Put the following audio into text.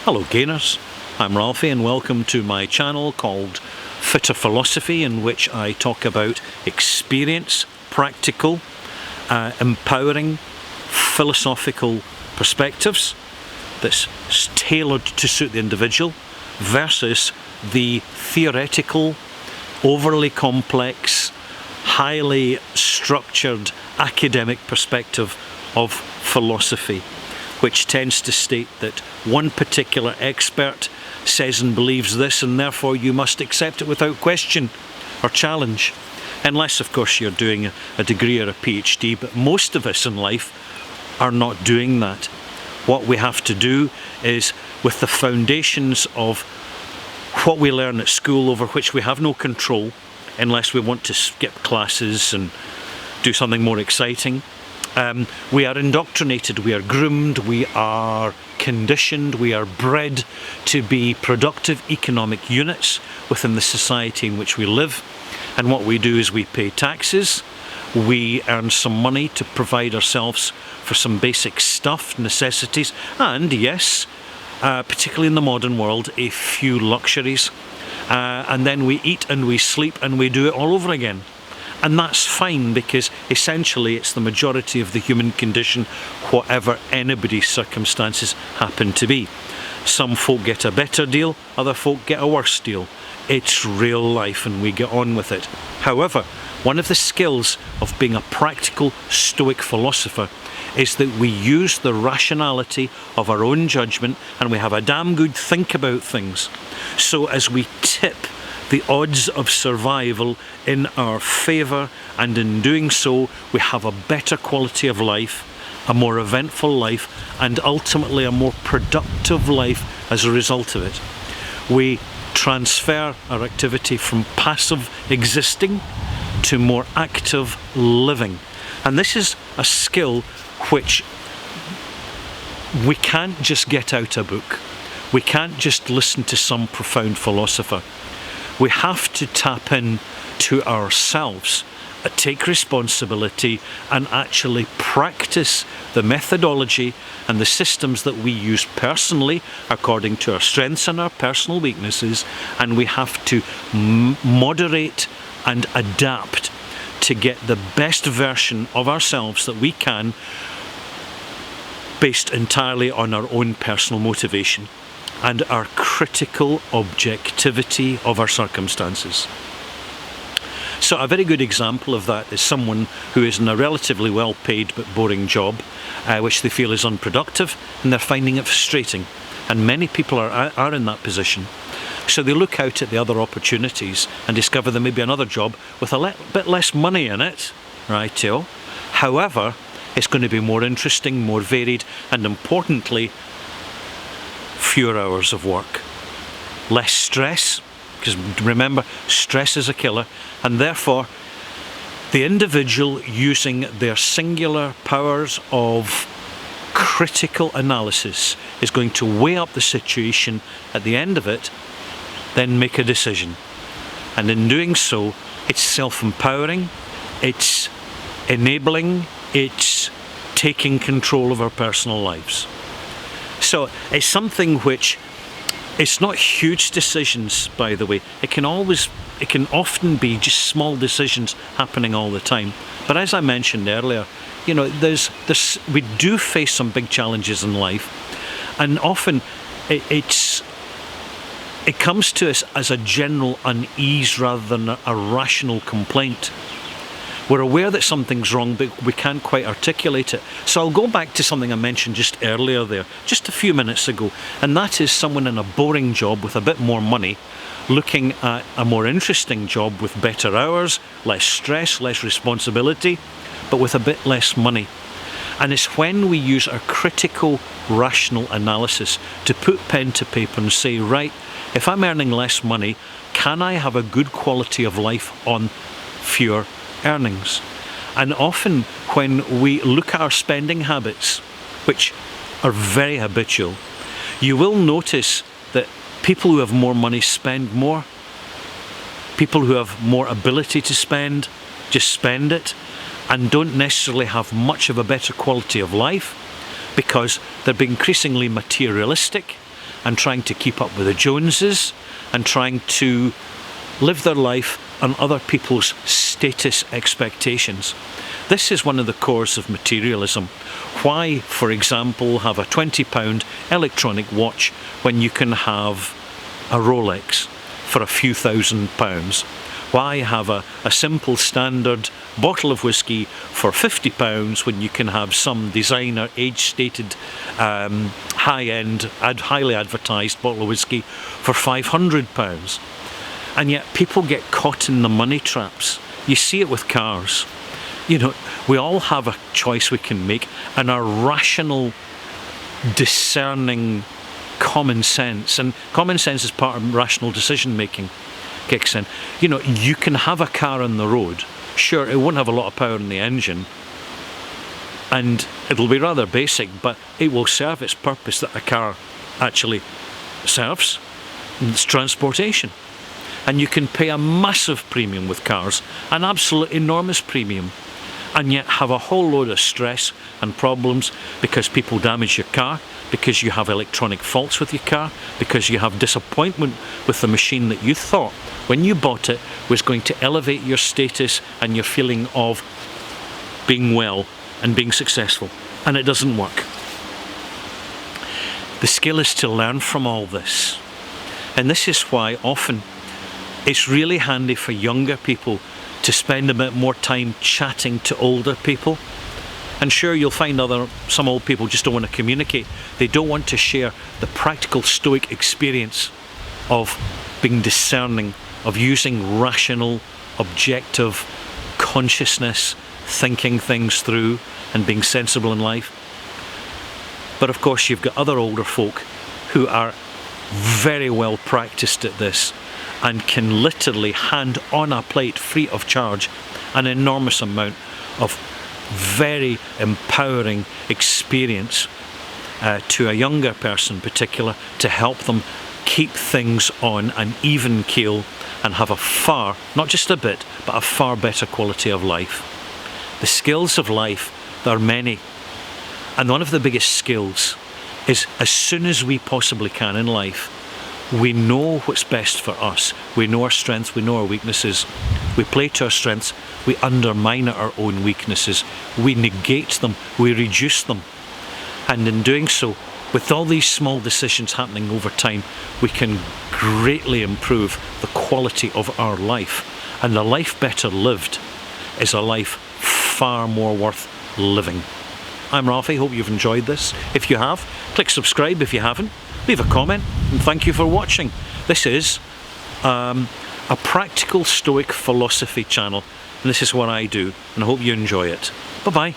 Hello gainers, I'm Ralphie and welcome to my channel called Fitter Philosophy, in which I talk about experience, practical, empowering, philosophical perspectives that's tailored to suit the individual versus the theoretical, overly complex, highly structured academic perspective of philosophy, which tends to state that one particular expert says and believes this, and therefore you must accept it without question or challenge. Unless, of course, you're doing a degree or a PhD, but most of us in life are not doing that. What we have to do is, with the foundations of what we learn at school, over which we have no control, unless we want to skip classes and do something more exciting, we are indoctrinated, we are groomed, we are conditioned, we are bred to be productive economic units within the society in which we live. And what we do is we pay taxes, we earn some money to provide ourselves for some basic stuff, necessities, and yes, particularly in the modern world, a few luxuries. And then we eat and we sleep and we do it all over again. And that's fine, because essentially it's the majority of the human condition, whatever anybody's circumstances happen to be. Some folk get a better deal, other folk get a worse deal. It's real life and we get on with it. However, one of the skills of being a practical Stoic philosopher is that we use the rationality of our own judgment and we have a damn good think about things. So as we tip the odds of survival in our favour, and in doing so we have a better quality of life, a more eventful life, and ultimately a more productive life as a result of it. We transfer our activity from passive existing to more active living. And this is a skill which we can't just get out a book. We can't just listen to some profound philosopher. We have to tap in to ourselves, take responsibility, and actually practice the methodology and the systems that we use personally according to our strengths and our personal weaknesses, and we have to moderate and adapt to get the best version of ourselves that we can, based entirely on our own personal motivation and our critical objectivity of our circumstances. So a very good example of that is someone who is in a relatively well-paid but boring job, which they feel is unproductive, and they're finding it frustrating. And many people are in that position. So they look out at the other opportunities and discover there may be another job with a bit less money in it, right-o. However, it's going to be more interesting, more varied, and importantly, fewer hours of work. Less stress, because remember, stress is a killer, and therefore the individual, using their singular powers of critical analysis, is going to weigh up the situation at the end of it, then make a decision. And in doing so, it's self-empowering, it's enabling, it's taking control of our personal lives. So it's something which, it's not huge decisions, by the way. It can often be just small decisions happening all the time. But as I mentioned earlier, you know, we do face some big challenges in life, and often it comes to us as a general unease rather than a rational complaint. We're aware that something's wrong, but we can't quite articulate it. So I'll go back to something I mentioned just earlier there, just a few minutes ago, and that is someone in a boring job with a bit more money looking at a more interesting job with better hours, less stress, less responsibility, but with a bit less money. And it's when we use our critical, rational analysis to put pen to paper and say, right, if I'm earning less money, can I have a good quality of life on fewer earnings? And often when we look at our spending habits, which are very habitual, you will notice that people who have more money spend more. People who have more ability to spend just spend it and don't necessarily have much of a better quality of life, because they're being increasingly materialistic and trying to keep up with the Joneses and trying to live their life on other people's status expectations. This is one of the cores of materialism. Why, for example, have a £20 electronic watch when you can have a Rolex for a few £1,000s? Why have a simple standard bottle of whiskey for £50 when you can have some designer, age-stated, high-end, highly advertised bottle of whiskey for £500? And yet people get caught in the money traps. You see it with cars. You know, we all have a choice we can make, and our rational, discerning common sense, and common sense is part of rational decision making, kicks in. You know, you can have a car on the road. Sure, it won't have a lot of power in the engine, and it'll be rather basic, but it will serve its purpose that a car actually serves. It's transportation. And you can pay a massive premium with cars, an absolute enormous premium, and yet have a whole load of stress and problems because people damage your car, because you have electronic faults with your car, because you have disappointment with the machine that you thought when you bought it was going to elevate your status and your feeling of being well and being successful, and it doesn't work. The skill is to learn from all this, and this is why often it's really handy for younger people to spend a bit more time chatting to older people. And sure, you'll find some old people just don't want to communicate. They don't want to share the practical Stoic experience of being discerning, of using rational, objective consciousness, thinking things through and being sensible in life. But of course, you've got other older folk who are very well practiced at this and can literally hand on a plate free of charge an enormous amount of very empowering experience to a younger person in particular, to help them keep things on an even keel and have a far, not just a bit, but a far better quality of life. The skills of life, there are many, and one of the biggest skills is, as soon as we possibly can in life, we know what's best for us. We know our strengths, we know our weaknesses. We play to our strengths, we undermine our own weaknesses. We negate them, we reduce them. And in doing so, with all these small decisions happening over time, we can greatly improve the quality of our life. And a life better lived is a life far more worth living. I'm Ralphie, hope you've enjoyed this. If you have, click subscribe if you haven't. Leave a comment, and thank you for watching. This is a practical Stoic philosophy channel, and this is what I do, and I hope you enjoy it. Bye-bye.